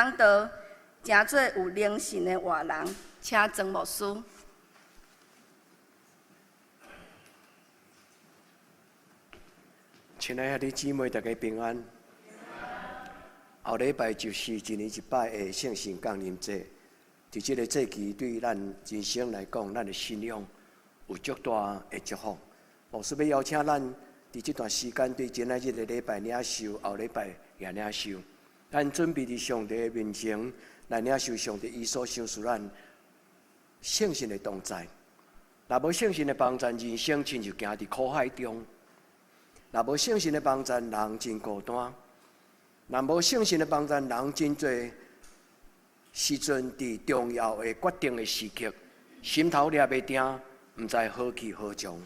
講道，誠做有靈性的活人，請曾牧師。親愛的姊妹，大家平安。後禮拜就是一年一擺的聖神降臨節，在這個節期對咱人生來講，咱的信仰有足大的祝福。牧師要邀請咱在這段時間對前一個禮拜領受，後禮拜也領受。咱準備在上帝的面前來領受上帝伊所賞賜咱聖神的同在。若無聖神的幫助，人生親像行在苦海中。若無聖神的幫助，人真孤單；若無聖神的幫助，人真濟時陣佇重要的決定的時刻，心頭抓袂定，毋知何去何從。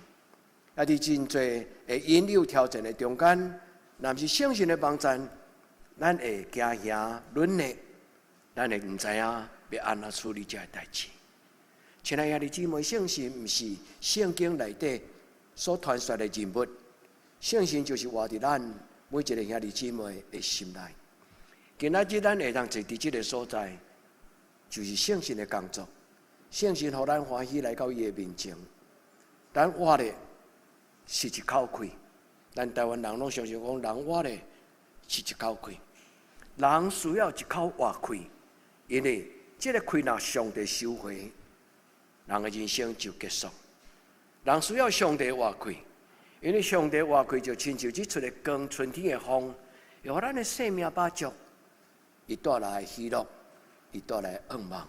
啊！佇真濟會引誘挑戰的中間，若毋是聖神的幫助，咱會驚嚇淪落，咱會毋知影要安怎處理這個代誌。親愛的姊妹，聖神毋是聖經內底所傳說的人物。聖神就是活佇咱每一個兄弟姊妹的心內。今仔日咱會當坐佇這個所在，就是聖神的工作。聖神互咱歡喜來到伊的面前。咱活的是一口氣，咱台灣人攏常常講，人活的是一口氣。人需要一口活氣，因為這個氣若上帝收回，人的人生就結束。人需要上帝活氣。因為上帝活氣就親像日出的光、春天的風，會予咱的生命飽足，伊帶來喜樂，伊帶來盼望。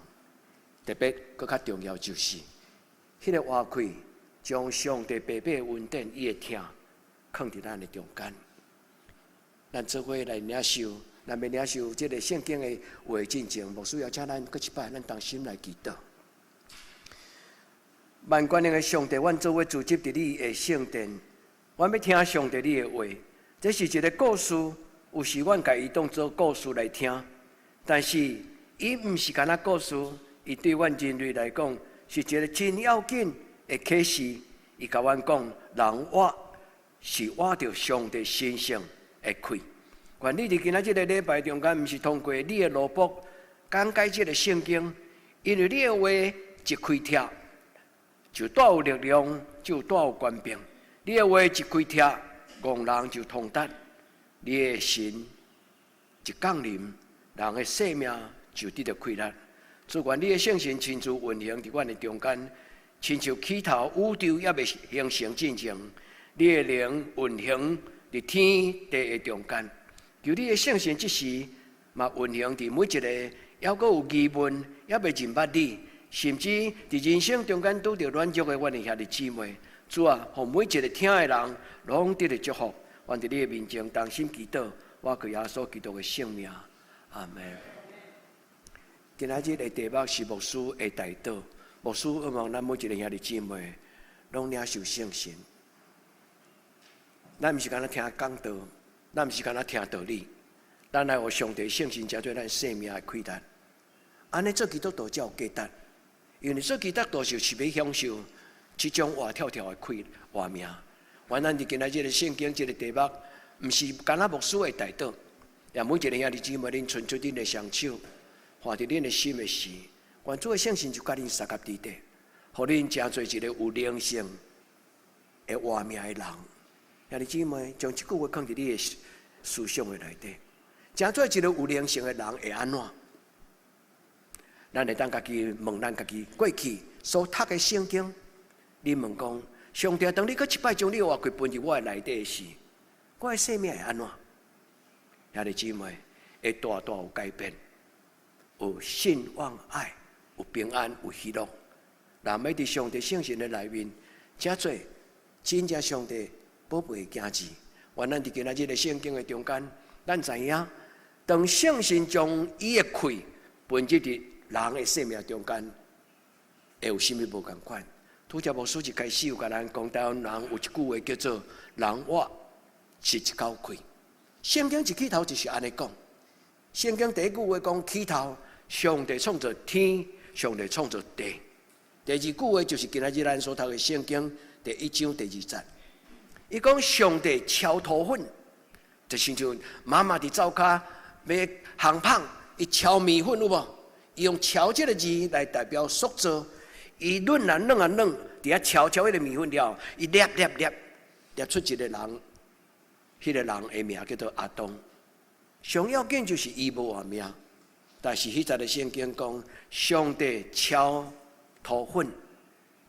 特別佫較重要就是，迄個活氣將上帝白白的恩典、伊的疼，放佇咱的中間。咱做伙來領受，咱要領受這個聖經的話進前，牧師要請咱佫一擺，咱同心來祈禱。萬權的上帝，阮做伙聚集佇你的聖殿。阮要聽上帝你的話，這是一個故事，有時阮家己當作故事來聽，但是伊毋是干那故事，伊對阮人類來講是一個真要緊的啟示。伊甲阮講，人活是活着上帝神聖的氣。願你佇今仔日個禮拜中間，毋是通過你的腦部講解這個聖經，因為你的話一開帖，就帶有力量，就帶有權柄。你的話一開帖，戇人就通達；你的神一降臨，人的生命就得到快樂。主願你的聖神親自運行佇阮的中間，親像起頭宇宙也未形成進程，你的靈運行佇天地的中間。求你的聖神即時嘛運行佇每一個還閣有疑問，也未認捌你，甚至佇人生中間拄着軟弱的阮的兄弟姊妹。主啊，互每一個聽的人攏得到祝福。願在你的面前同心祈禱，我靠耶穌基督的聖名，阿門。今仔日的題目是牧師的代禱，牧師希望咱每一個兄弟姊妹攏領受聖神。咱毋是干那聽講道，咱毋是干那聽道理，咱來互上帝聖神加對咱生命的開達。安尼做基督徒才有價值，因為做基督徒就是要享受這種活跳跳的氣活命。願咱佇今仔日的聖經這個題目，毋是干那牧師的代禱，也每一個兄弟姊妹恁伸出恁的雙手，畫佇恁的心的時，願主的聖神就甲恁三合在地，互恁成做一個有靈性的活命的人。兄弟姊妹，將這句話放佇你的思想的內底，成做一個有靈性的人會安怎？咱會當家己問咱家己過去所讀的聖經。你問講，上帝當你閣一擺將你的活氣分入我的內底時，我的生命會安怎？兄弟姊妹，會大大有改變，有信望愛，有平安，有喜樂。若要佇上帝聖神的內面，誠做真正上帝寶貝的子。願咱佇今仔日的聖經的中間，咱知影，當聖神將伊的氣分入佇人的生命中間，會有甚物無共款？拄則牧師一開始有甲咱講，台灣人有一句話叫做“人活是一口氣”。聖經一起頭就是安尼講。聖經第一句話講起頭，上帝創造天，上帝創造地。第二句話就是今仔日咱所讀的聖經第1章第2節。伊講上帝敲土粉，就親像媽媽佇灶骹要烘香，伊炒米粉有無？伊用炒這個字來代表塑造。伊嫩啊嫩啊嫩，伫遐炒迄個米粉了，伊捏出一個人，迄個人的名叫做亞當。上要緊就是伊無活命，但是迄陣的聖經講，上帝炒土粉，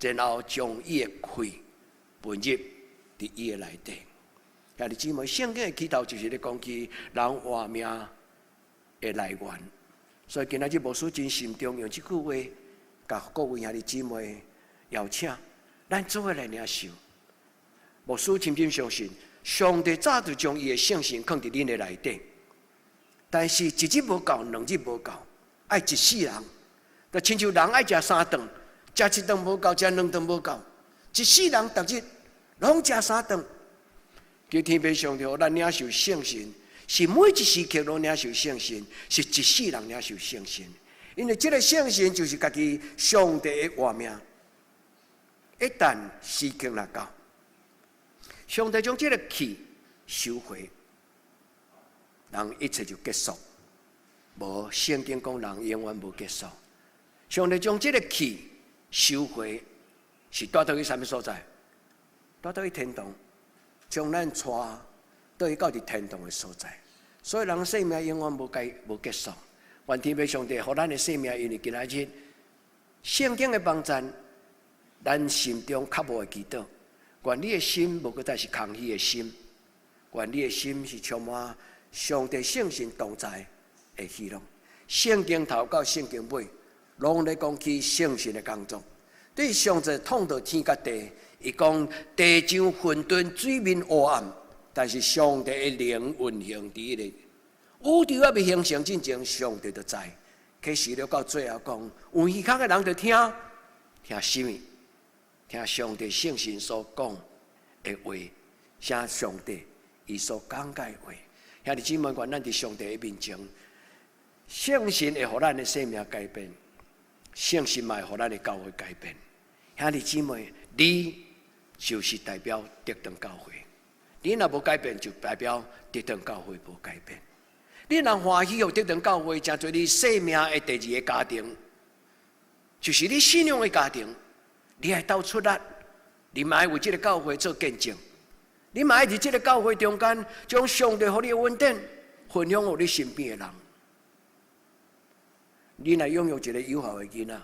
然後將伊的氣分入佇伊的內底。兄弟姊妹，聖經的起頭就是咧講起人活命的來源，所以今仔日牧師真心中用這句話，甲各位兄弟姊妹邀請，咱做伙來領受。牧師深深相信，上帝早就將伊的聖神放佇恁的內底，但是一日無夠，兩日無夠，愛一世人，就親像人愛食3頓，食一頓無夠，食2頓無夠，一世人逐日攏食3頓。求天父上帝，咱領受聖神，是每一時刻攏領受聖神，是一世人領受聖神。因為這個聖神就是家己上帝的活命。一旦時刻來到，上帝將這個氣收回，人一切就結束。無聖經講人永遠無結束。上帝將這個氣收回，是帶到去什麼所在？帶到去天堂。將咱帶倒去到佇天堂的所在，所以人生命永遠無結束。願天父上帝，互咱的生命因為今仔日聖經的幫助，咱心中較無會祈禱。願你的心無擱再是空虛的心，願你的心是充滿上帝聖神同在的喜樂。聖經頭到聖經尾，攏咧講起聖神的工作。對上帝創造天甲地。伊講地上混沌，水面黑暗，但是上帝的靈運行佇迄個宇宙還未形成之前，上帝就知。啟示錄到最後講，有耳孔的人就聽什麼？聽上帝聖神所講的話，聽上帝伊所講解的話。兄弟姊妹，願咱佇上帝的面前，聖神會互咱的生命改變，聖神嘛會互咱的教會改變。兄弟姊妹，你就是代表得等教會，你若無改變，就代表得等教會無改變。你若歡喜有得等教會，誠做你生命的第二個家庭，就是你信仰的家庭。你愛鬥出力，你嘛愛為這個教會做見證，你嘛愛佇這個教會中間，將上帝予你的恩典分享予你身邊的人。你若擁有一個有效的囡仔。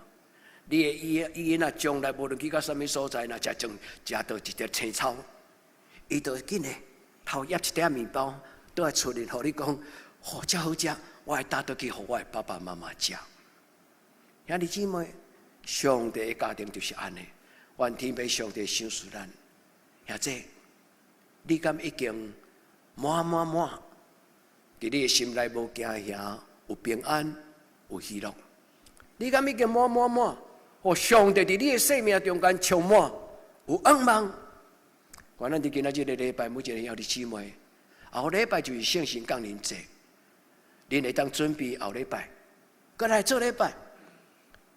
你的伊若將來無論去到什麼所在，若食到一碟青草，伊就緊嘞頭揜一點麵包，倒來出來，互你講，哦，真好食，我會帶倒去，互我的爸爸媽媽食。兄弟姊妹，上帝的家庭就是安尼，願天父上帝賞賜咱。或者，你敢已經滿，佇你的心內無驚嚇，有平安，有喜樂。你敢已經滿。哦，上帝佇你的生命中間充滿有盼望。願咱佇今仔日的禮拜，每一個兄弟姊妹，後禮拜就是聖神降臨節，恁會當準備後禮拜，擱來做禮拜。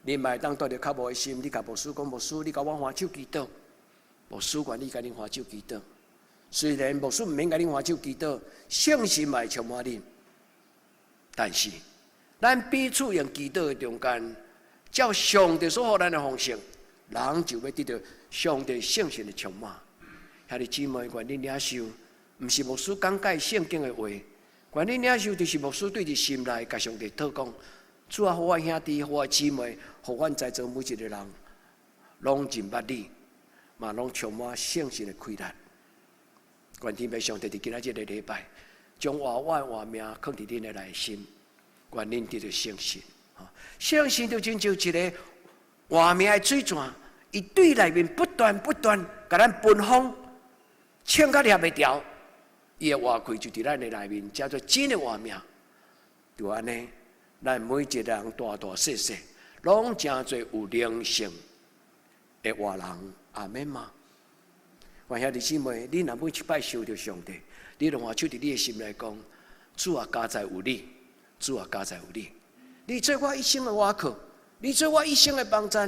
恁嘛會當帶着較無的心，你甲牧師講，牧師，你甲我歡手祈禱。牧師願你甲恁歡手祈禱。雖然牧師毋免甲恁歡手祈禱，聖神嘛會充滿恁，但是咱彼此用祈禱的中間。照上帝所予咱的方式，人就要得到上帝聖神的充滿。兄弟姊妹，願恁領受，毋是牧師講解聖經的話，願恁領受就是牧師對佇心內甲上帝禱講。主啊，互我兄弟，互我姊妹，互阮在座每一個人，攏真捌你，嘛攏充滿聖神的開達。願天父上帝佇今仔日的禮拜，將我的活命放佇恁的內心，願恁得到聖神。聖神就親像一個活命的水泉，伊對內面不斷甲咱奔放，搶甲抓袂牢。伊的活氣就佇咱的內面，叫做真的活命。就安尼，咱每一個人大小，攏誠濟有靈性的活人。阿們嗎？願兄弟姊妹，你若每一擺想到上帝，你就換手佇你的心內講：主啊，加在有你，主啊，加在有你。你做我一生的倚靠，你做我一生的幫助，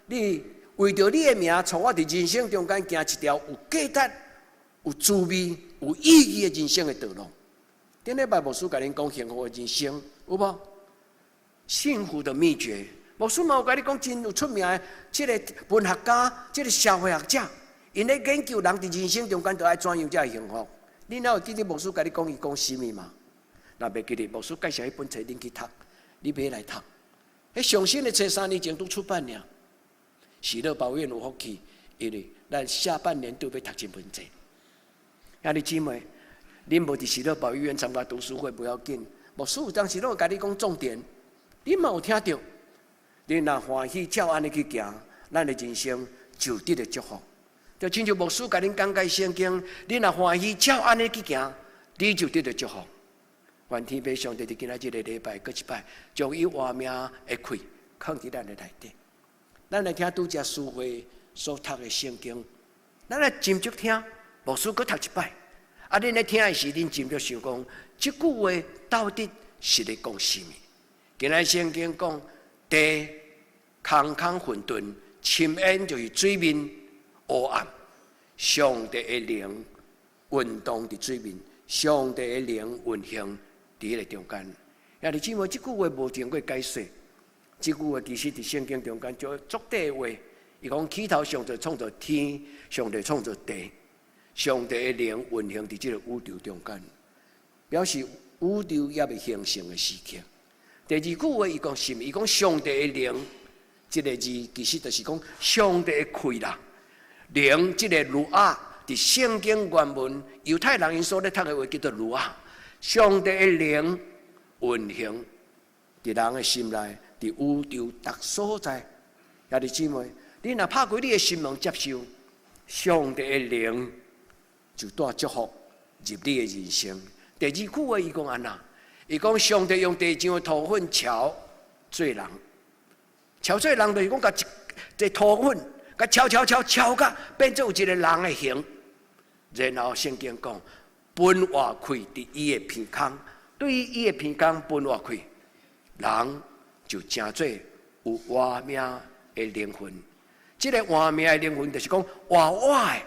你為着你的名，從我佇人生中間行一條有價值、有滋味、有意義的人生的道路。頂禮拜牧師甲恁講幸福的人生，有無？幸福的秘訣。牧師嘛有甲你講真有出名的，這個文學家，這個社會學者，因咧研究人佇人生中間，都愛怎樣才會幸福。你哪有記得牧師甲你講伊講什麼嗎？若袂記得，牧師介紹迄本冊恁去讀，你買來讀。迄上新的冊3年前都出版了。喜樂保院有福氣，因為咱下半年都要讀這本冊。兄弟姊妹，恁無佇喜樂保育院參加讀書會不要緊，牧師有當時攏會甲你講重點，恁嘛有聽到。你若歡喜照安尼去行，咱的人生就得了祝福。就親像牧師甲恁講解聖經，你若歡喜照安尼去行，你就得了祝福。願天父上帝佇今仔日的禮拜，閣一擺將伊活命的氣放佇咱的內底。咱來聽拄只書會所讀的聖經，咱來斟酌聽，牧師閣讀一擺。啊，恁咧聽的時，恁斟酌想講，這句話到底是咧講什麼？今仔聖經講。地空空混沌，深淵就是水面黑暗。上帝的靈運動佇水面，上帝的靈運行佇迄個中間。兄弟姊妹，這句話無經過解釋，這句話其實佇聖經中間就足底的話。伊講起頭上帝創造天，上帝創造地，上帝的靈運行佇這個宇宙中間，表示宇宙也未形成的時刻。第二句話，伊講什麼？伊講上帝的靈，這個字其實就是講上帝的氣啦。靈這個魯亞，佇聖經原文猶太人因所咧讀的話叫做魯亞。上帝的靈運行佇人的心內，佇宇宙各所在。兄弟姊妹，你若拍開你的心門接受上帝的靈，就帶祝福入你的人生。第二句話，伊講安那？伊講上帝用地上的土粉敲做人，敲做人就是講甲一土粉，甲敲甲變做有一個人的形。然後聖經講分化開佇伊的鼻孔，對於伊的鼻孔分化開，人就成做有活命的靈魂。這個活命的靈魂就是講活我的，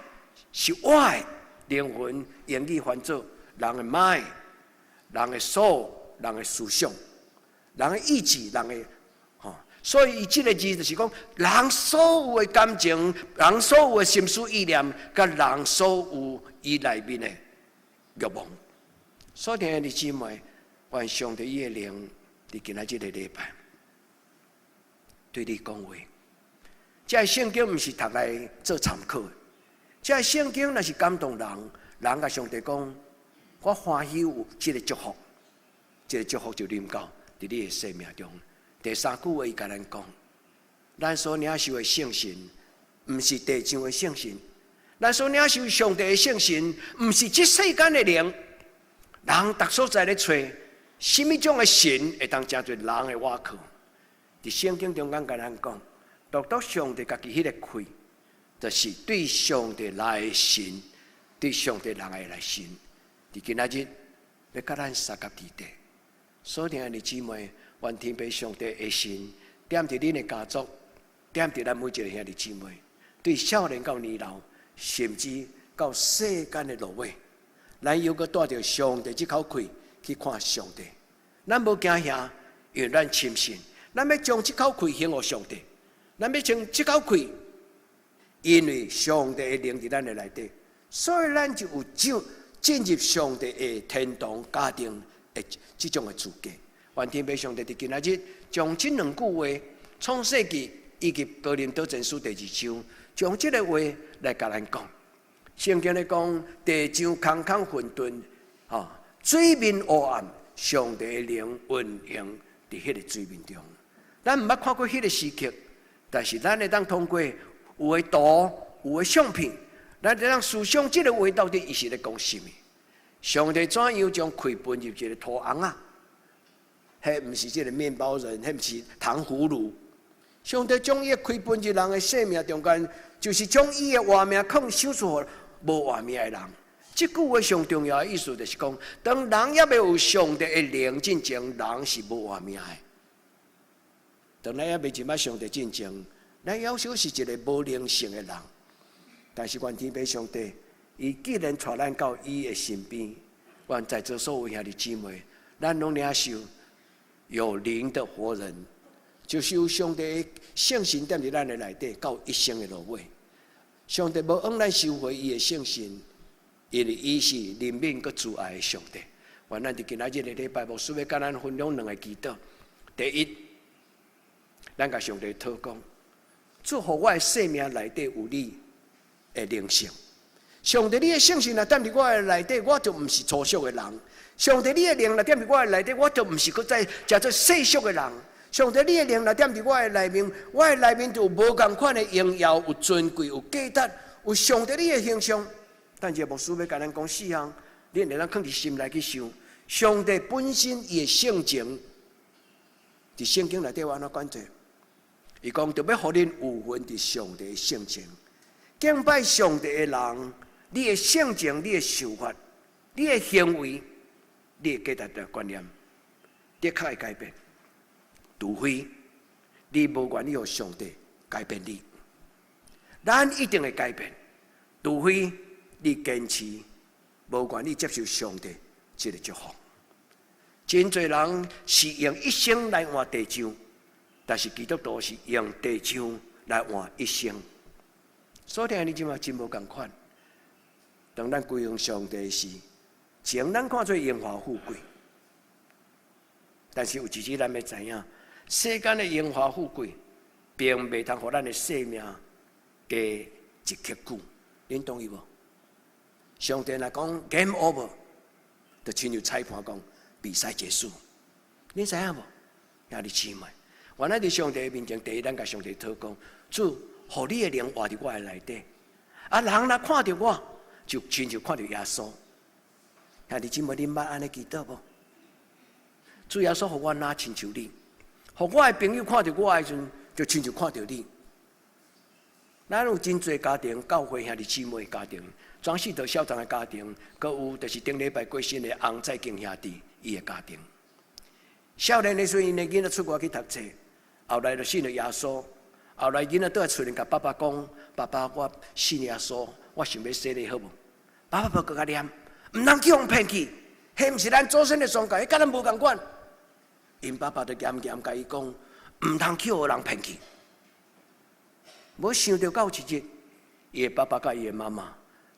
是我的靈魂，英語翻做人的 mind。人的soul，人的思想，人的意志，人的所以伊這個字就是講，人所有的感情，人所有的心思意念，甲人所有伊內面的欲望。所以兄弟姊妹，願上帝伊的靈佇今仔日的禮拜對你講話。這個聖經毋是讀來做參考的，這個聖經若是感動人，人甲上帝講。我歡喜有這個祝福，這個祝福就臨到在你的生命中。第三句話伊甲咱講，咱所領受的聖神，毋是地上的聖神；咱所領受上帝的聖神，毋是這世間的靈。人逐所在咧找，什麼種的神會當成做人的瓦殼？在聖經中間甲咱講，獨上帝家己迄個氣，就是對上帝來的神，對上帝人的來神。伫今仔日要甲咱三甲地地，所以兄弟姊妹，願天父上帝的神點佇恁的家族，點佇咱每一個兄弟姊妹，對少年到年老，甚至到世間的落尾，咱猶閣帶着上帝這口氣去看上帝。咱無驚嚇，因為咱深信，咱要將這口氣獻予上帝，咱要將這口氣，因為上帝的靈佇咱的內底，所以咱就有進入上帝的天堂家庭的這種的資格。願天父上帝佇今仔日將這兩句話創世紀以及哥林多前書第2章，將這個話來甲咱講。聖經咧講地上空空混沌，水面黑暗，上帝的靈運行佇迄個水面中。咱毋捌看過迄個時刻，但是咱會當通過有的圖、有的相片。咱會當思想這個話到底伊是咧講什麼？上帝怎樣將氣分入這個土甕啊？迄毋是這個麵包人，迄毋是糖葫蘆。上帝將伊的氣分入人的生命中間，就是將伊的活命放手出予無活命的人。這句話上重要的意思就是講，當人也未有上帝的靈進前，人是無活命的。當咱也未進入上帝進前，咱要求是一個無靈性的人。但是願天父上帝，伊既然帶咱到伊的身邊，願在座所有兄弟姊妹，咱攏領受有靈的活人，就是有上帝的聖神踮佇咱的內底，到一生的落尾。上帝無往咱收回伊的聖神，因為伊是憐憫佮慈愛的上帝。願咱佇今仔日的禮拜，牧師要甲咱分享兩個祈禱。第一，咱甲上帝禱告，祝福我的生命內底有你的靈性。上帝，你的聖神若踮佇我的內底，我就毋是粗俗的人。上帝，你的靈若踮佇我的內底，我就毋是擱再食做世俗的人。上帝，你的靈若踮佇我的內面，我的內面就有無共款的榮耀，有尊貴，有價值，有上帝你的形象。但是牧師要甲咱講4項，你會當放佇心內去想。上帝本身伊的性情，佇聖經內底有安怎關注？伊講，就要互恁有份佇上帝的性情，敬拜上帝的人，你的性情、你的想法、你的行為、你的價值觀念，的確會改變。除非你無願意讓上帝改變你，咱一定會改變。除非你堅持無願意接受上帝這個祝福。真濟人是用一生來換地上，但是基督徒是用地上來換一生。所以你今嘛真無共款。當咱歸向上帝時，將咱看作榮華富貴，但是有一日咱要知影。世間的榮華富貴，並袂通互咱的生命加一刻久。恁同意無？上帝來講 game over， 就親像裁判講比賽結束。恁知影無？兄弟姊妹，原來佇上帝面前，第一咱甲上帝禱告，主，互你的靈活佇我的內底。啊，人若看到我，就親像看到耶穌。兄弟姊妹，恁捌安尼祈禱無？主耶穌，互我哪親像你？互我的朋友看到我的時陣，就親像看到你。咱有真濟家庭、教會兄弟姊妹的家庭，莊士道校長的家庭，閣有就是頂禮拜過身的洪在敬兄弟伊的家庭。少年的時陣，因的囡仔出國去讀冊，後來就信了耶穌。後來囡仔倒來厝裡甲爸爸講：“爸爸，我信耶穌，我想要洗禮好無？”爸爸無擱甲念，毋通去互騙去，迄毋是咱祖先的崇教，迄甲咱無共款。因爸爸就嚴嚴甲伊講，毋通去互人騙去。無想到到一日，伊的爸爸甲伊的媽媽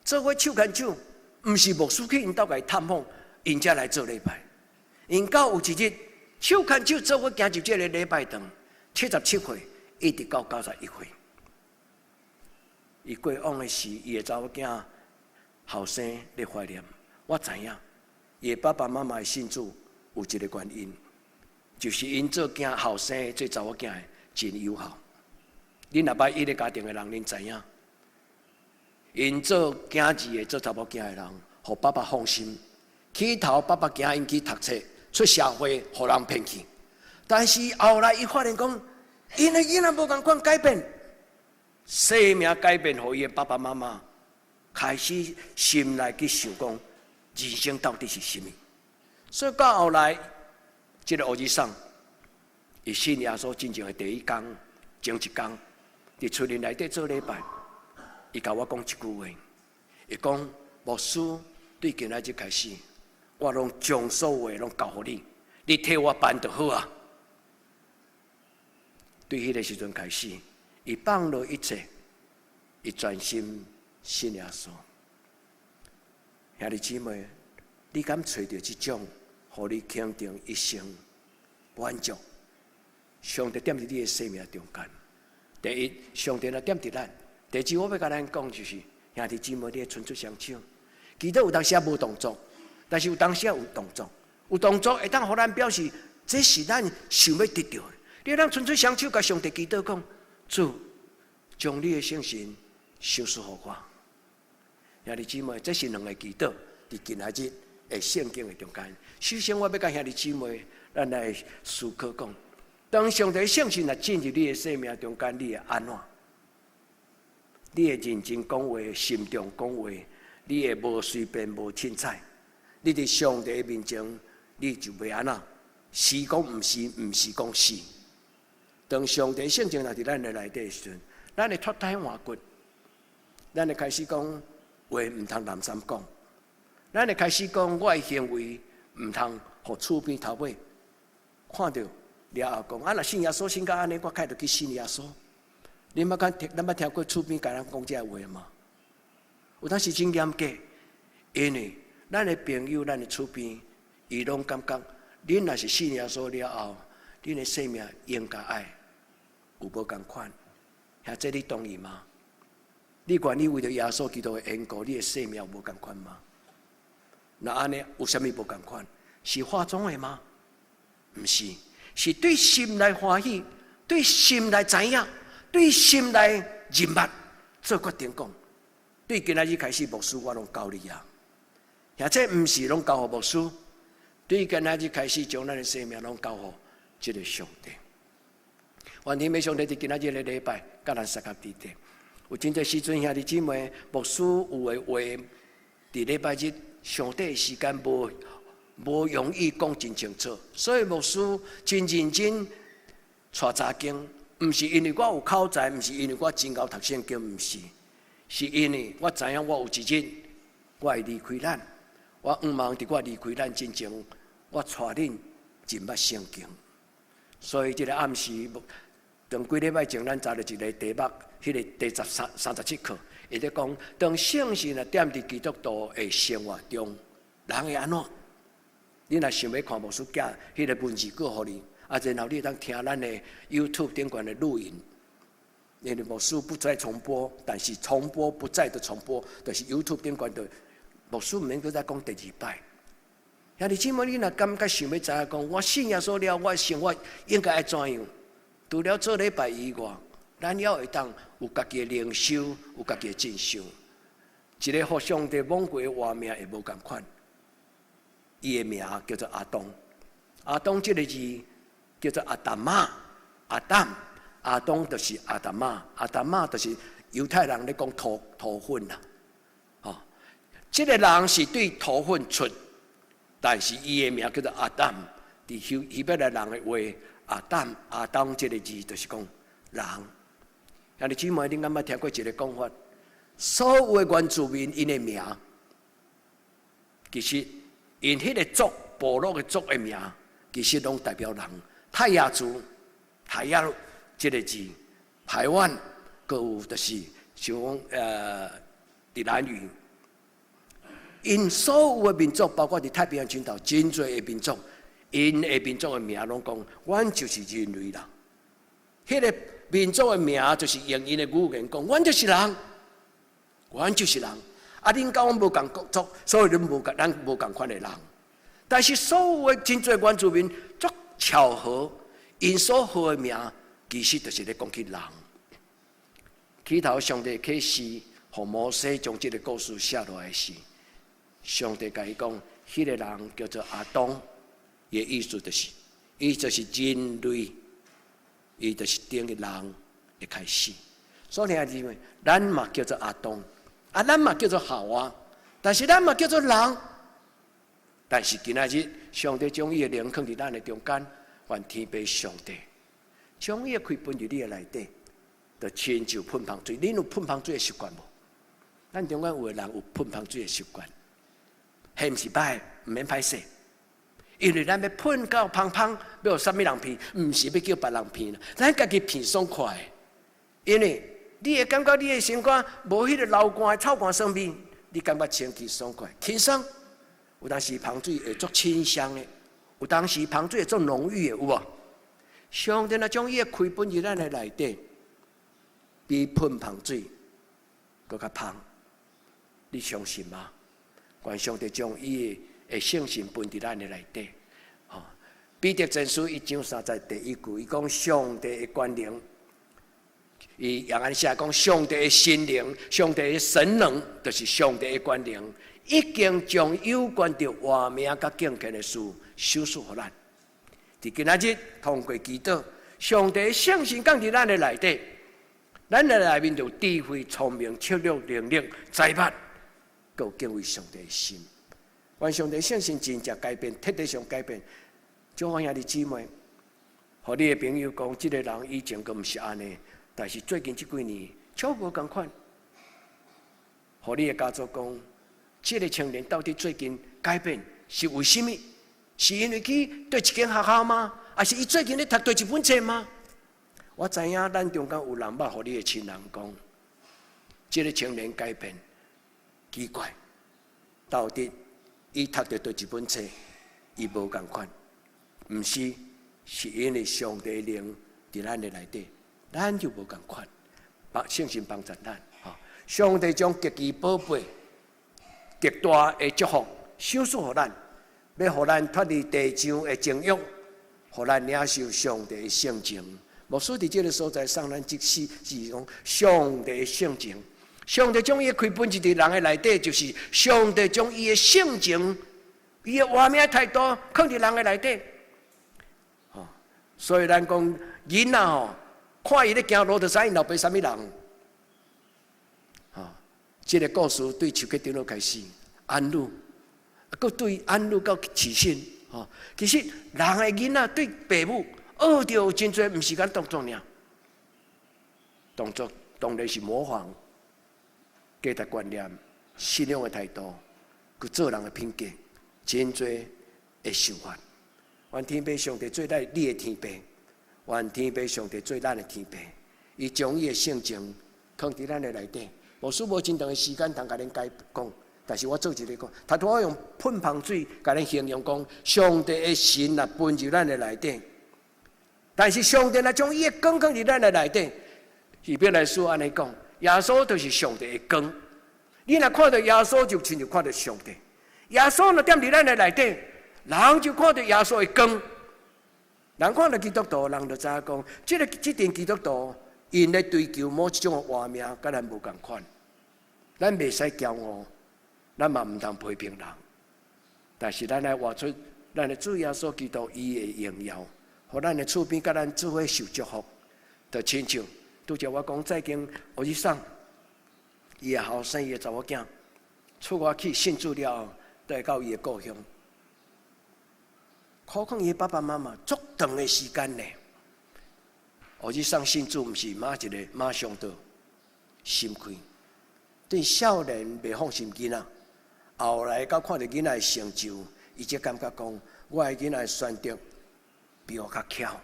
做伙手牽手，毋是牧師去因兜甲伊探訪，因才來做禮拜。因到有一日，手牽手做伙行入這個禮拜堂，77歲一直到91歲。伊過往的事，伊的查某囝後生咧懷念。我知影，伊的爸爸媽媽的信主有一個原因。就是因做囝後生做查某囝的真友好。恁若捌伊個家庭的人，恁知影，因做囝兒的做查某囝的人，互爸爸放心。起頭爸爸驚因去讀冊，出社會，互人騙去。但是後來伊發現講，因的囡仔無共款改變，生命改變，互伊的爸爸媽媽開始心內去想講，人生到底是甚麼？所以到後來。這個烏日桑，伊信耶穌真正的第一天，前一天，佇厝裡內底做禮拜，伊甲我講一句話，伊講牧師對今仔日開始，我攏將所有的攏交互你，你替我辦就好啊。對迄個時陣開始，伊放落一切，伊專心信耶穌。兄弟姊妹，你敢找到這種？互你肯定一生滿足，上帝踮佇你的生命中間。第一，上帝若踮佇咱；第二，我要甲咱講就是，兄弟姊妹，你伸出雙手。其實有當時也無動作，但是有當時也有動作。有動作會當互咱表示，這是咱想要得到的。你當伸出雙手，甲上帝祈禱講：主，將你的聖神賞賜互我。兄弟姊妹，這是兩個祈禱，佇今仔日的聖經的中間。首先，我要甲兄弟姊妹，咱來思考講：當上帝聖神來進入你的生命中間，你會安怎？你會認真講話，慎重講話，你會無隨便無凊彩。你佇上帝面前，你就袂安怎？是講毋是，毋是講是。當上帝聖經來佇咱的內底時陣，咱會脫胎換骨，咱會開始講話毋通濫三講，咱會開始講我的行為。毋通互厝邊頭尾看到了後講，若信耶穌信到安尼，我開始去信耶穌。你捌聽過厝邊甲人講這話嗎？有當時真嚴格，因為咱的朋友、咱的厝邊，伊攏感覺，恁若是信耶穌了後，恁的生命應該愛有無共款？遐這你同意嗎？你願意為着耶穌基督的緣故，你的生命有無共款嗎？那安尼有啥物無共款？是化妝的嗎？不是，是對心來歡喜，對心來知影，對心來認捌，做決定講。對今仔日開始，牧師我攏教你啊，而且不是攏交予牧師。對今仔日開始，將咱的生命攏交予這個上帝。願天父上帝伫今仔日的禮拜，甲咱三甲地地。有真濟時陣，兄弟姊妹，牧師有的話，佇禮拜日上帝的時間無容易講真清楚，所以牧師真認真帶查經，毋是因為我有口才，毋是因為我真夠讀聖經，毋是，是因為我知影我有一日我會離開咱，我毋茫佇我離開咱之前，我帶恁進捌聖經，所以這個暗時，當幾禮拜前咱查了一個題目，迄個第37課，伊咧講，當聖神啊踮佇基督徒的生活中，人會安怎？你若想要看牧師寄迄個文字過互你，啊，然後你當聽咱的 YouTube 頂懸的錄音。因為牧師不再重播，但是重播不再的重播，就是 YouTube 頂懸的牧師毋免擱再講第二擺。兄弟姊妹，你若感覺想要知影講，我信耶穌了，我的生活應該愛怎樣？除了做禮拜以外，咱也會當有家己的靈修，有家己的進修。一個互上帝蒙過的活命會無共款。伊的名叫做阿當，阿當這個字叫做阿達瑪，阿當，阿當就是阿達瑪，阿達瑪就是猶太人咧講土粉啦。哦，這個人是對土粉出，但是伊的名叫做阿當。佇希伯來人的話，阿當這個字就是講人。兄弟姊妹，你敢捌聽過一個講法？所有的原住民因的名，其實。因迄個族部落的族的名，其實攏代表人。泰雅族，泰雅這個字，台灣，閣有就是像佇蘭嶼，因所有的民族，包括佇太平洋群島真濟的民族，因的民族的名攏講，阮就是人類啦。迄個民族的名就是用因的語言講，阮就是人，阮就是人。啊，恁甲阮無共族，所以咱無共款的人。但是所有的真濟原住民，足巧合，因所號的名，其實就是咧講起人。起頭上帝啟示，互摩西將這個故事寫落來時，上帝甲伊講，迄個人叫做阿當，伊的意思就是，伊就是人類，伊就是頂個人的開始。所以兄弟們，咱嘛叫做阿當。啊，咱嘛叫做夏娃，但是咱嘛叫做人。但是今仔日，上帝將伊的靈放佇咱的中間，願天父上帝將伊的開分入你的內底，就親像噴芳水。恁有噴芳水的習慣無？咱中間有的人有噴芳水的習慣，迄毋是歹，毋免歹勢。因為咱要噴到芳芳，要有啥物人騙？毋是要叫別人騙啦，咱家己騙爽快。因為你會感覺你的心肝無迄個流汗、臭汗酸味，你感覺清氣爽快、輕鬆。有當時芳水會足清香的，有當時芳水會足濃郁的，有無？上帝若將伊的開本入咱的內底，比噴芳水佫較芳，你相信嗎？願上帝將伊的聖神分入咱的內底。彼得前書1章30第1句，伊講上帝的權能。伊用安寫講，上帝的神靈，上帝的神能，就是上帝的權能，已經將有關着活命甲敬虔的事授予予咱。佇今仔日通過祈禱，上帝的聖神降佇咱的內底，咱的內面就智慧、聰明、策略、能力、才華，閣有敬畏上帝的心。願上帝的聖神真正改變，徹底上改變。祝福兄弟姊妹，和你的朋友講，這個人以前佫毋是安尼。但是最近這幾年，超無共款。和你的家族講，這個青年到底最近改變是為什麼？是因為去對一間學校嗎？還是伊最近咧讀對一本冊嗎？我知影咱中間有人捌互你的親人講，這個青年改變，奇怪，到底伊讀到對一本冊，伊無共款，毋是，是因為上帝的靈佇咱的內底，咱就無共款，聖神幫助咱。上帝將極其寶貝、極大的祝福賞賜予咱，要予咱脫離地上的情慾，予咱領受上帝的聖情。牧師佇這個所在送咱即四字講，上帝的聖情。上帝將伊開本質佇人的內底，就是上帝將伊的聖情、伊的活命態度放佇人的內底。所以咱講囡仔吼，看伊咧行路，就知因老爸啥物人。這個故事對邱吉長老開始，安魯，閣對安魯到起信。其實人的囡仔對父母學到有真濟，毋是講動作爾，動作當然是模仿、價值觀念、信仰的態度，佮做人的品格，真濟的想法。願天父上帝做咱你的天父，願天父上帝做咱的天父，伊將伊的聖情放佇咱的內底。牧師無真長的時間通甲恁解講，但是我做一個講，他拄好用噴芳水甲恁形容講，上帝的神若分入咱的內底。但是上帝若將伊的光放入咱的內底，希伯來書安尼講，耶穌就是上帝的光。你若看到耶穌，就親就看到上帝。耶穌若踮佇咱的內底，人就看到耶穌的光。人看到基督徒，人就知影講，這陣基督徒，因咧追求某一種的活命，甲咱無共款。咱袂使驕傲，咱嘛毋通批評人。但是咱來活出咱的主耶穌基督伊的榮耀。互咱的厝邊，甲咱做伙受祝福，就親像拄則我講，最近我去送伊的後生伊的查某囝出外去信主了後，帶到伊的故鄉，可能伊的爸爸媽媽足長的時間呢。我去送信主，毋是馬上到心開，對少年袂放心囡仔，後來到看到囡仔的成就，伊才感覺講，我的囡仔選擇比我較巧，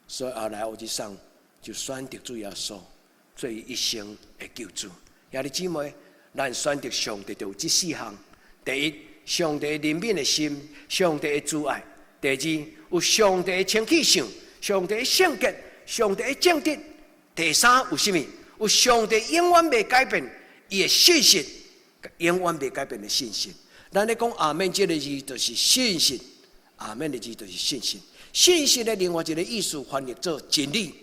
所以後來我去送，就選擇主耶穌做伊一生的救主。兄弟姊妹，咱選擇上帝就有這四項：第一，上帝憐憫的心；上帝的慈愛；第二，有上帝的清氣性；上帝的聖潔；上帝的正直；第三，有啥物？有上帝永遠袂改變伊的信實，永遠袂改變的信心。咱咧講阿們這個字，就是信實。阿們的字就是信心。信息的另外一個意思翻譯做真理。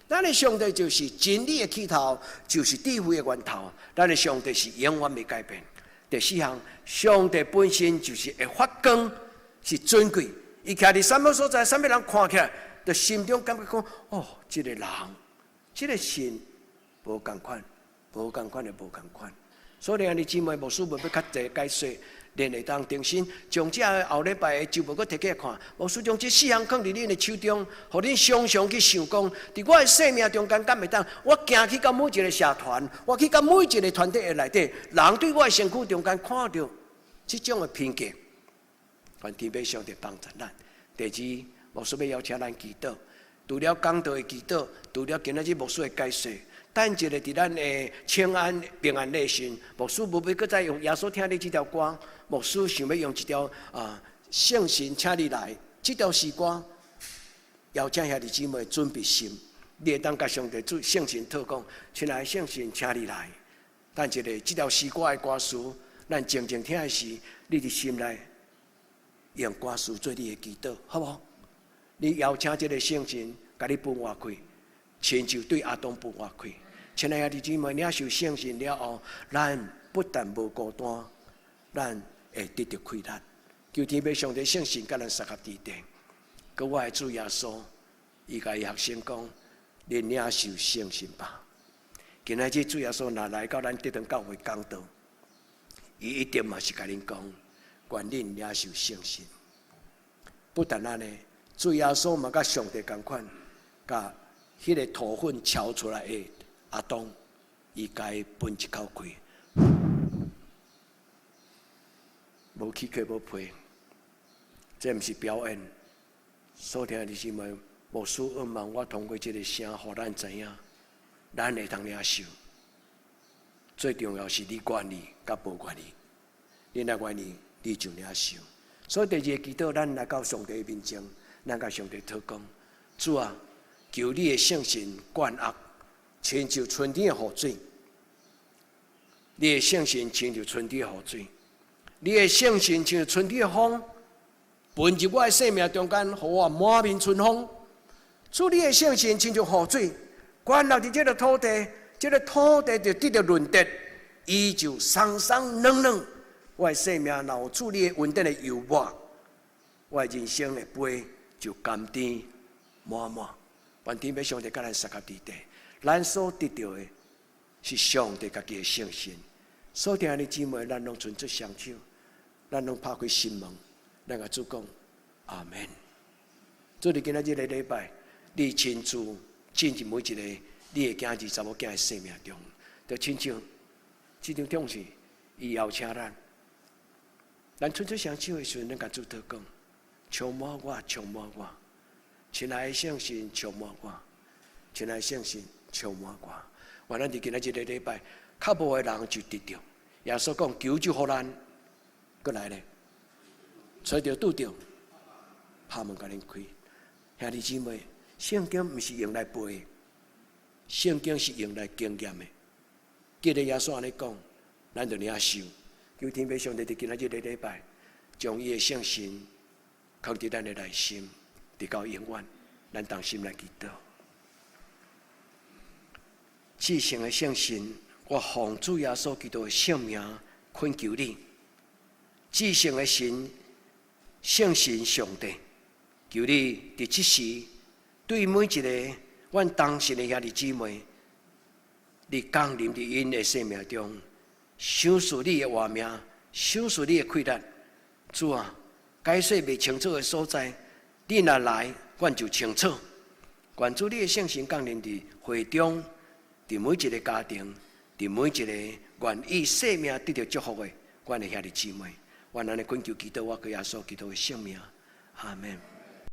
咱的上帝就是真理的起頭，就是智慧的源頭。咱的上帝是永遠未改變。第四項，上帝本身就是會發光，是尊貴。伊徛佇什麼所在，什麼人看起來，就心中感覺講：哦，這個人，這個神無共款，無共款的無共款。所以兄弟姊妹，牧師要較濟解說。連會當定心，將這後禮拜的週報閣摕起來看。牧師將這四項放佇恁的手中，互恁常常去想講，佇我的生命中間，敢會當我行去到每一個社團，我去到每一個團體的內底，人對我的身軀中間看到這種的品格，願天父上帝幫助咱。第二，牧師要邀請咱祈禱，除了講道的祈禱，除了今仔日牧師的解說。等一個佇咱的清安平安內心，牧師無要擱再用耶穌聽你這條歌，牧師想要用一條聖神請你來這條詩歌，邀請兄弟姊妹準備心，你會當甲上帝主聖神禱講，親愛的聖神請你來。等一個這條詩歌的歌詞，咱靜靜聽的時，你的心內用歌詞做你的祈禱，好不好？你邀請這個聖神，甲你分外開，親像對亞當分外開。親愛的兄弟姊妹，領受聖神了後，咱不但無孤單，咱會得到快樂。求天父上帝聖神甲咱三合地定。佮我的主耶穌，伊甲伊學生講，恁領受聖神吧。今仔日主耶穌若來到咱這堂教會講道，伊一定嘛是甲恁講，願恁領受聖神。不但安尼，主耶穌嘛甲上帝同款，甲迄個土粉敲出來的。阿當，伊甲伊分一口氣，無起氣無配，這毋是表演，所聽的姊妹，牧師希望我通過這個聲，讓咱知影，咱會當領受。最重要是你願意，甲無願意。你若願意，你就領受。所以第二個祈禱，咱來到上帝面前，咱甲上帝禱講：主啊，求你的聖神灌壓，親像春天的雨水。你的聖神親像春天的雨水，你的聖神親像春天的風，噴入我的生命中間，予我滿面春風。主，你的聖神親像雨水，灌入佇這個土地，這個土地就得到潤德，伊就松松軟軟。我的生命若有主你的穩定的油抹，我的人生的杯就甘甜滿滿。願天父上帝甲咱撒甲地地，咱所得到的是上帝家己的聖神。所聽的姊妹，咱攏存出雙手，咱攏拍開心門，咱甲主講阿門。做你今仔日的禮拜，你親自進入每一個你的囝兒查某囝的生命中，就親像這張統是以後請咱存出雙手的時陣，咱甲主禱講，充滿我，充滿我，親愛的聖神充滿我，親愛的聖神充滿我。願咱佇今仔日的禮拜，較無的人就得到。耶穌講：求就予咱，過來咧，找到拄到，拍門甲恁開。兄弟姊妹，聖經毋是用來背的，聖經是用來經驗的。記得耶穌安尼講，咱就領受。求天父上帝佇今仔日的禮拜，將伊的聖神放佇咱的內心，直到永遠。咱同心來祈禱。至聖的聖神，我奉主耶穌基督的聖名懇求你，至聖的神，聖神上帝，求你佇即時對每一個阮同信的兄弟姊妹，你降臨佇因的生命中，賞賜你的活命，賞賜你的氣力。主啊，解說未清楚的所在，你若來，阮就清楚。願主你的聖神降臨佇會中，佇每一個家庭，佇每一個願意生命得到祝福的，阮的兄弟姊妹，願咱的懇求祈禱，我跟耶穌基督的聖名，阿門。